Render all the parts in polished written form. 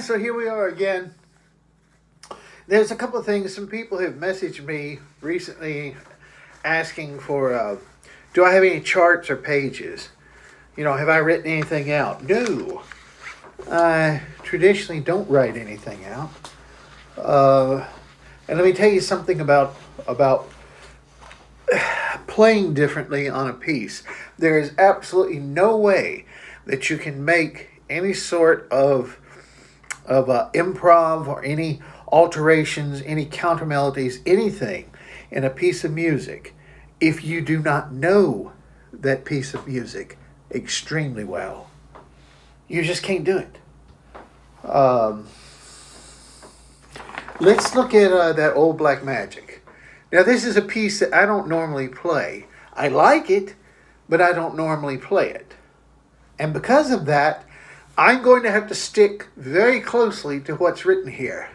So here we are again. There's a couple of things. Some people have messaged me recently asking for, do I have any charts or pages? You know, have I written anything out? No. I traditionally don't write anything out. And let me tell you something about playing differently on a piece. There is absolutely no way that you can make any sort of improv or any alterations, any counter melodies, anything in a piece of music if you do not know that piece of music extremely well. You just can't do it. Let's look at that Old Black Magic. Now, this is a piece that I don't normally play. I like it, but I don't normally play it. And because of that, I'm going to have to stick very closely to what's written here.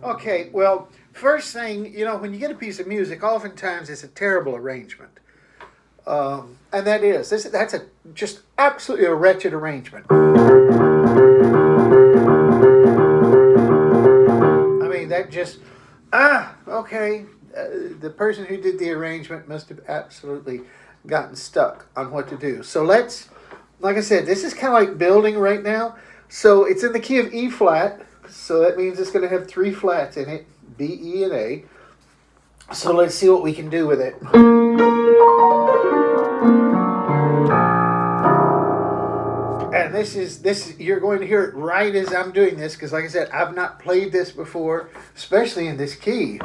Okay, well, first thing, you know, when you get a piece of music, oftentimes it's a terrible arrangement. And that's just absolutely a wretched arrangement. I mean, that just, okay. The person who did the arrangement must have absolutely gotten stuck on what to do. So let's, like I said, this is kind of like building right now. So it's in the key of E flat. So that means it's going to have 3 flats in it, B, E, and A. So let's see what we can do with it. And this is you're going to hear it right as I'm doing this, because like I said, I've not played this before, especially in this key.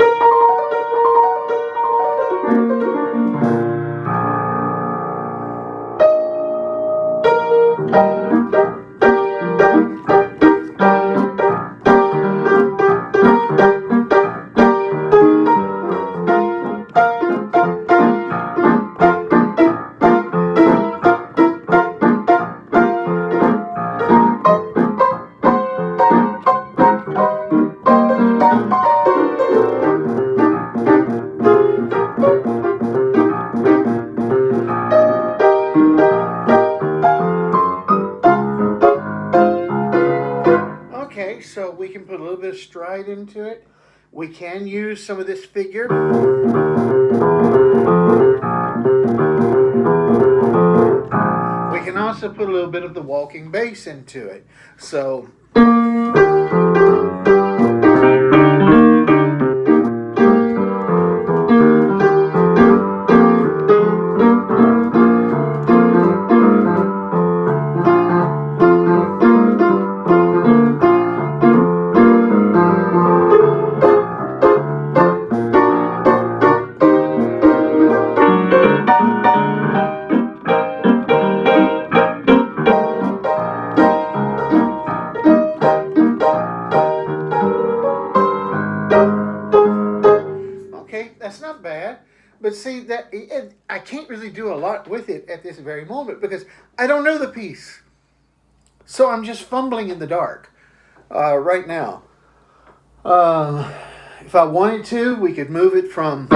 Okay, so we can put a little bit of stride into it. We can use some of this figure. We can also put a little bit of the walking bass into it. So that's not bad, but see that I can't really do a lot with it at this very moment because I don't know the piece, so I'm just fumbling in the dark right now. If I wanted to, we could move it from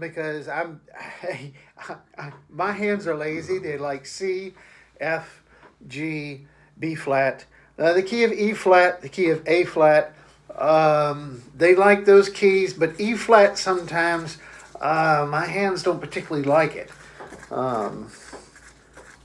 because my hands are lazy. They like C, F, G, B flat, the key of E flat, the key of A flat. They like those keys, but E flat sometimes my hands don't particularly like it.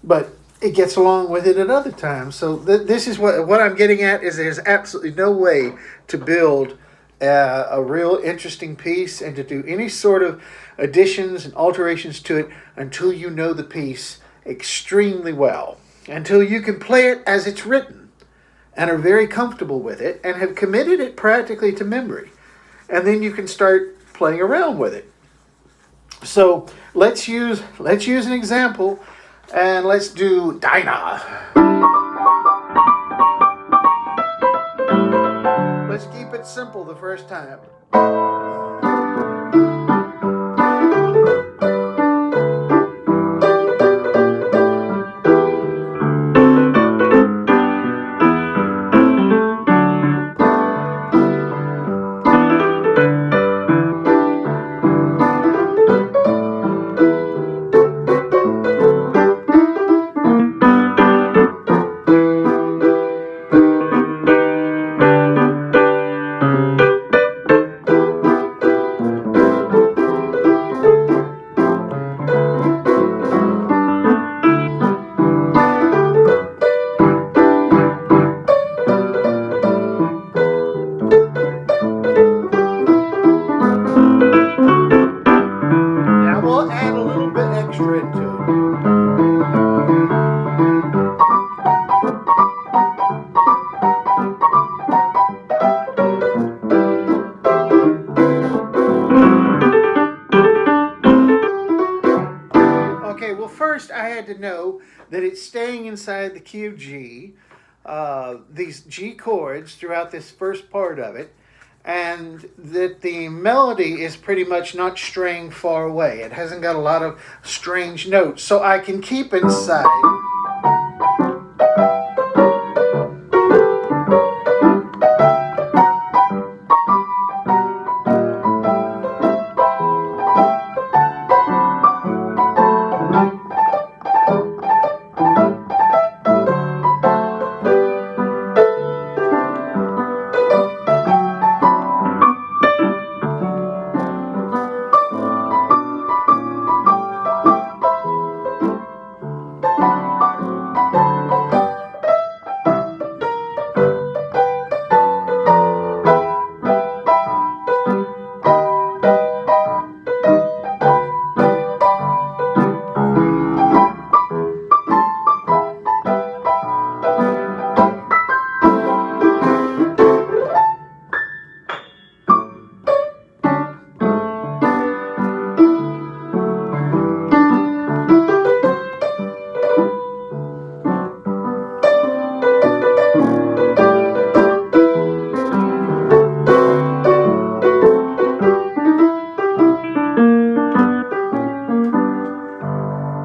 But it gets along with it at other times. So this is what I'm getting at is there's absolutely no way to build a real interesting piece and to do any sort of additions and alterations to it until you know the piece extremely well, until you can play it as it's written and are very comfortable with it and have committed it practically to memory. And then you can start playing around with it. So let's use an example, and let's do Dinah. Let's keep it simple the first time. Now we'll add a little bit extra into it. Okay, well first I had to know that it's staying inside the key of G, these G chords throughout this first part of it, and that the melody is pretty much not straying far away. It hasn't got a lot of strange notes, so I can keep inside.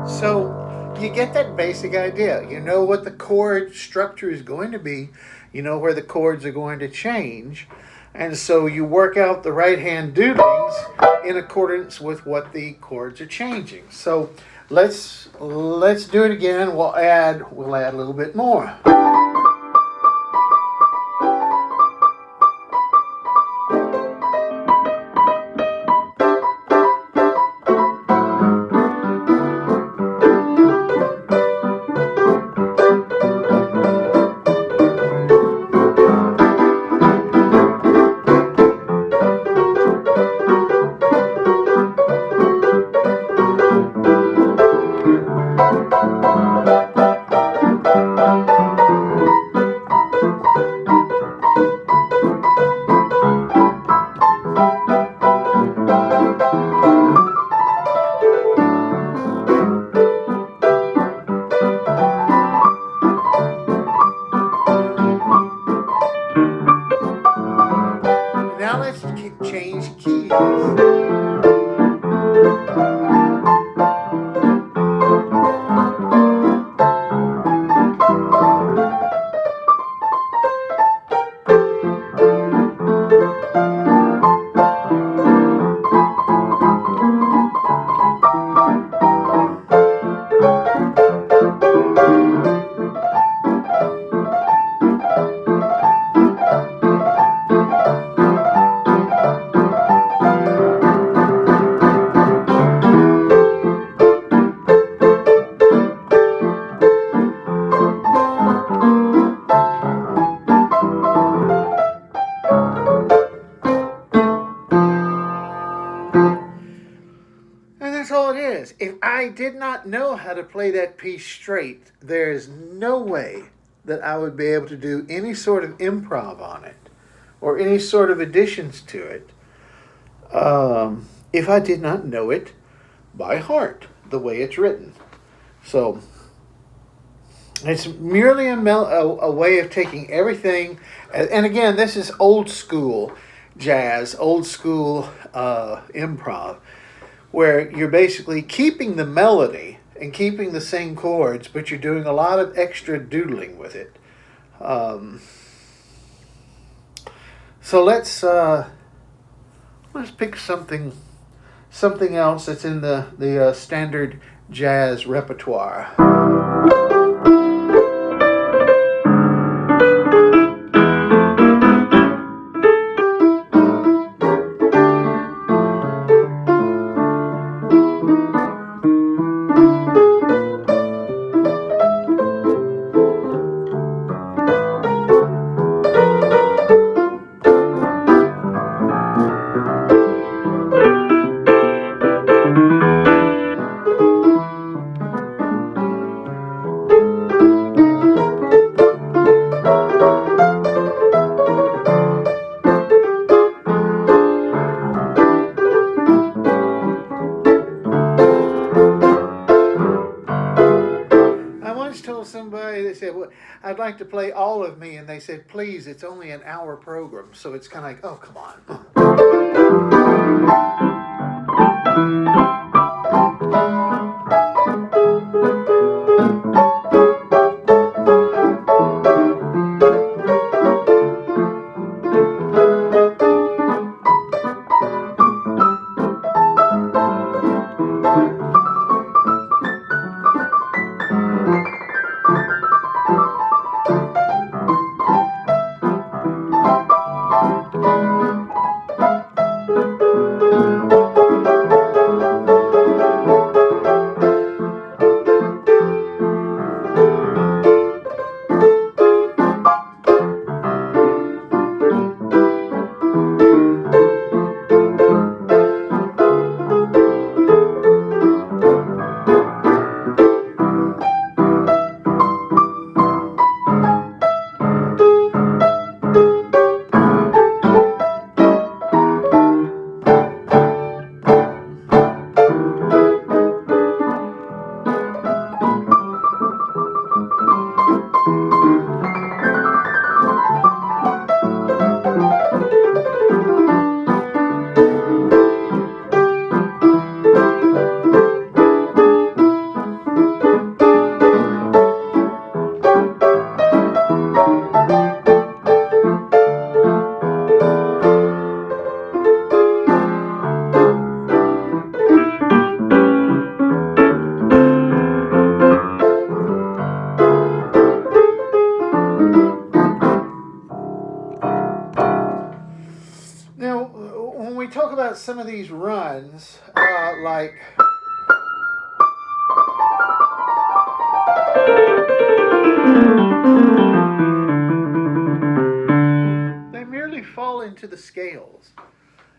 So you get that basic idea. You know what the chord structure is going to be. You know where the chords are going to change. And so you work out the right hand doodlings in accordance with what the chords are changing. So let's do it again. We'll add a little bit more. I did not know how to play that piece straight, there's no way that I would be able to do any sort of improv on it or any sort of additions to it if I did not know it by heart, the way it's written. So it's merely a way of taking everything, and again, this is old school jazz, old school improv, where you're basically keeping the melody and keeping the same chords, but you're doing a lot of extra doodling with it. So let's pick something else that's in the standard jazz repertoire. Told somebody, they said, well, I'd like to play All of Me, and they said, please, it's only an hour program. So it's kind of like, oh, come Now, when we talk about some of these runs, like they merely fall into the scales.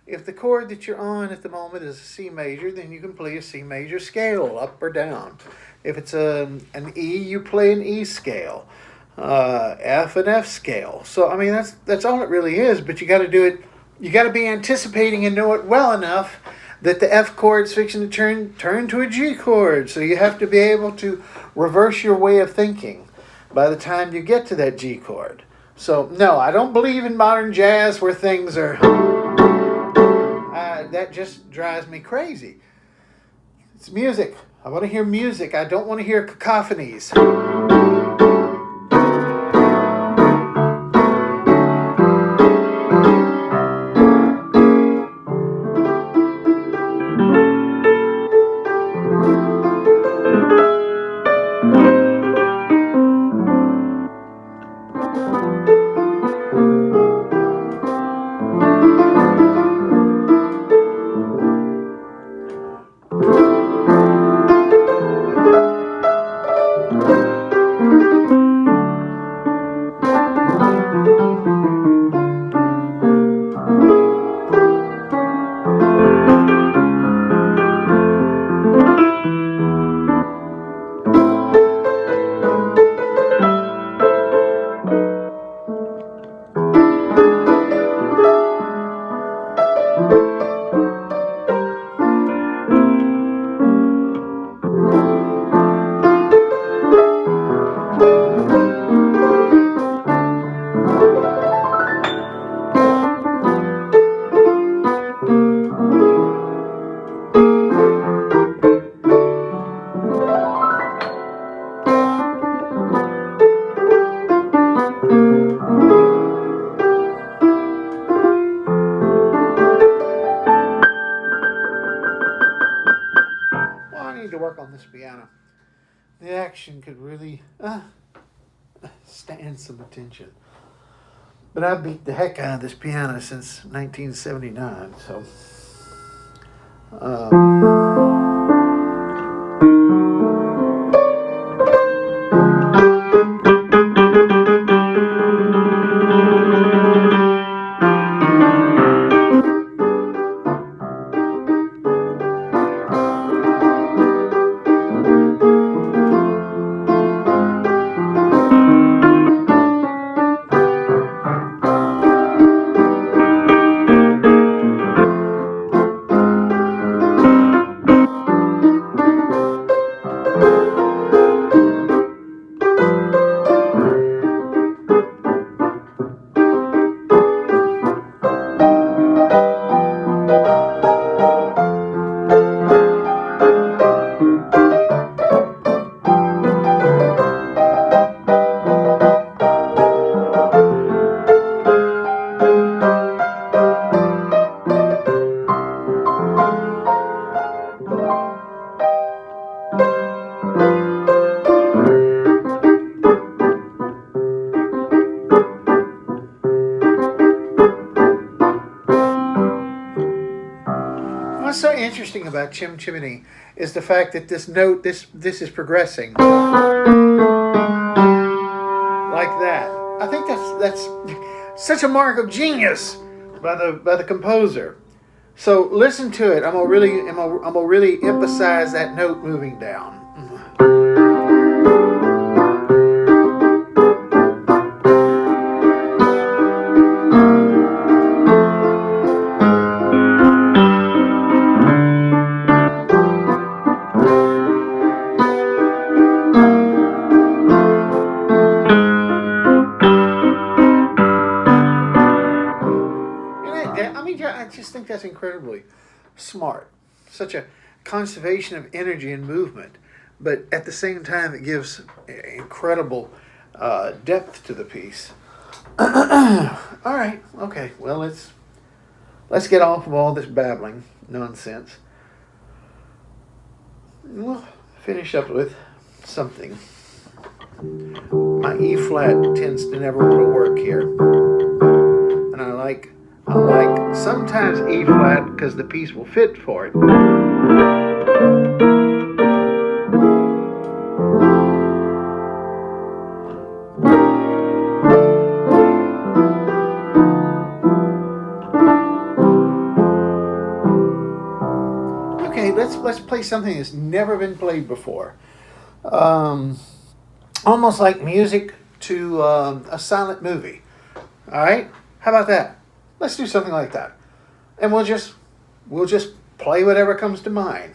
If the chord that you're on at the moment is a C major, then you can play a C major scale, up or down. If it's an E, you play an E scale, F and F scale. So I mean that's all it really is. But you got to do it. You got to be anticipating and know it well enough that the F chord's fixing to turn to a G chord. So you have to be able to reverse your way of thinking by the time you get to that G chord. So no, I don't believe in modern jazz where things are. That just drives me crazy. It's music. I want to hear music. I don't want to hear cacophonies. section could really stand some attention. But I've beat the heck out of this piano since 1979, so. What's so interesting about Chim Chimney is the fact that this note, this is progressing like that. I think that's such a mark of genius by the composer. So listen to it. I'm gonna really emphasize that note moving down. I just think that's incredibly smart. Such a conservation of energy and movement, but at the same time, it gives incredible depth to the piece. All right, okay. Well, let's get off of all this babbling nonsense. We'll finish up with something. My E flat tends to never want to work here, and I like sometimes E flat because the piece will fit for it. Okay, let's play something that's never been played before. Almost like music to a silent movie. All right, how about that? Let's do something like that, and we'll just play whatever comes to mind.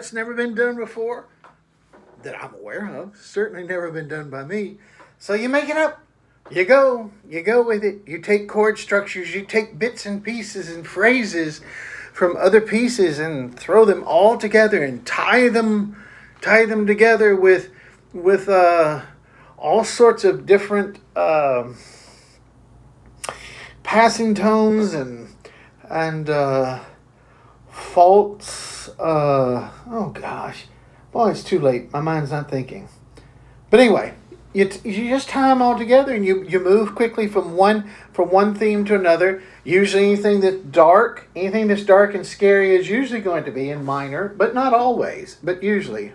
that's never been done before that I'm aware of. Certainly never been done by me. So you make it up. You go with it. You take chord structures, you take bits and pieces and phrases from other pieces and throw them all together and tie them together with all sorts of different passing tones and faults. Oh gosh, boy, it's too late. My mind's not thinking. But anyway, you just tie them all together and you move quickly from one theme to another. Usually anything that's dark and scary is usually going to be in minor, but not always, but usually.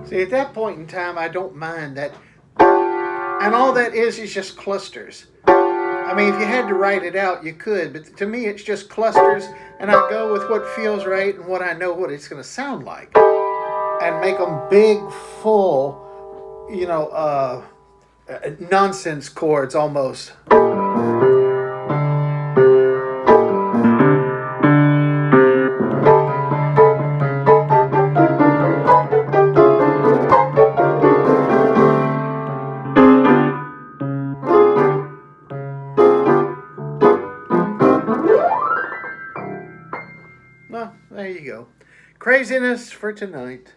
See, at that point in time, I don't mind that. And all that is just clusters. I mean, if you had to write it out, you could. But to me, it's just clusters. And I go with what feels right and what I know what it's going to sound like. And make them big, full, nonsense chords almost. Well, there you go. Craziness for tonight.